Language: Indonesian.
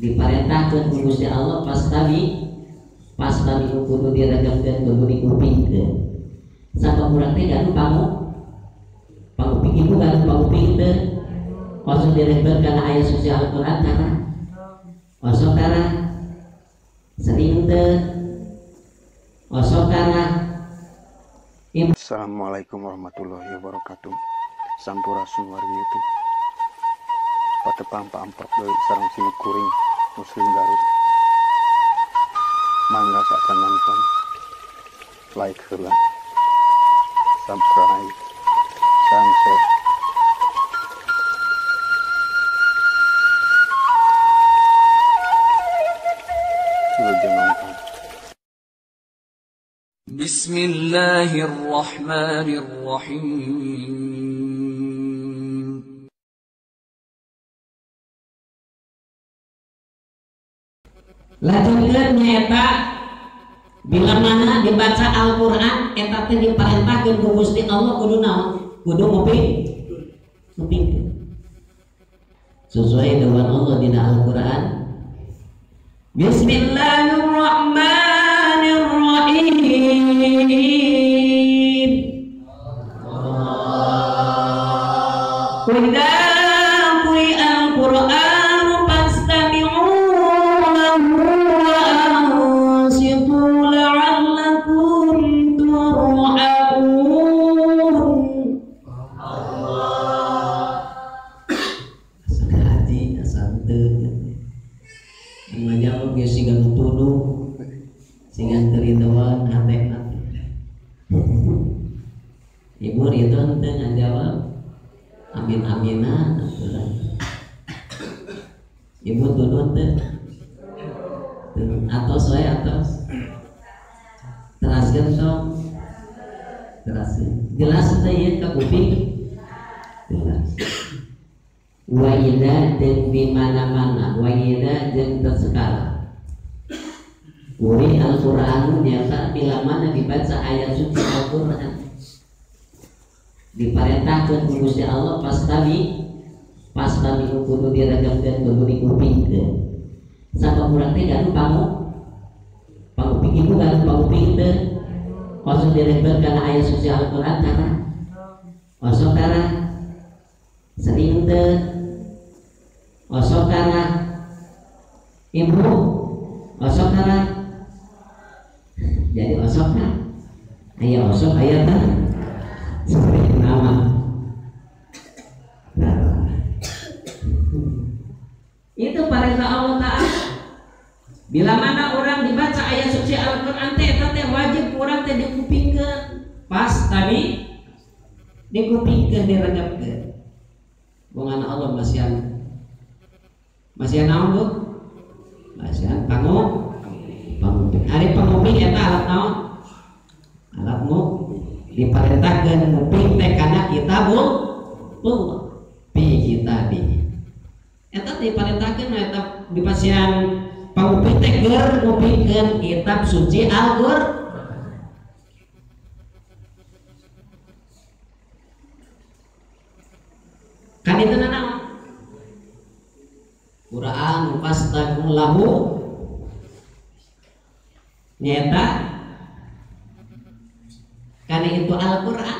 diperintahkan ku Gusti Allah pas tadi kudu diragapkeun kudu dikupingkeun. Sabab urang teh ganu panguping ibu ganu panguping teu osok direktur kana aya suci Al-Qur'an kana osok kana sering teu osok kana. Assalamualaikum warahmatullahi wabarakatuh. Sampurasun wargi patepang paampok deui sareng sini kuring Muslim Garut. Mangga saatan nonton, like heula, subscribe, sareng share. Wilujeng nonton. Bismillahirrahmanirrahim. Lanjutkeun nyaeta bila mana dibaca Al-Qur'an eta teh diperintahkeun ku Gusti Allah kudu naon? Kudu nguping. Sesuai dengan Allah dina Al-Qur'an. Bismillahirrahmanirrahim. Qul Ibu ridho teu ngajawab amin aminah Ibu tuduh teu atos wae atos teraskeun sok teraskeun jelas teh ieu ka kuping jelas wa idza jeung di mana-mana wa idza jeung tersekala Uri Al-Qur'an nyata bila mana dibaca ayat suci Al-Qur'an diperintahkan ku Gusti Allah pas tadi kudu diragapkeun kudu dikupingkeun. Sabab urang teh ganu panguping ibu ganu panguping teu osok direktur kana ayat suci Al-Qur'an kana osok kana sering teu osok kana ibu osok kana jadi osok kan aya osok aya tah seperti nama itu perintah Allah Ta'ala. Bila mana orang dibaca ayat suci Al-Quran teh wajib orang teh dikupingkeun pas tadi dikupingkeun diregepkeun bungan Allah masihan naon Bu? Masihan panguping ari panguping eta alat naon? Alat diperintahkan nguping teh kana kitabul fi kitabi eta diperintahkeun eta dipasihan panguping teh keur ngupingkeun kitab suci Al-Qur'an. Kan itu naon? Qur'an fastaghfir lahu nyata karena itu Al-Qur'an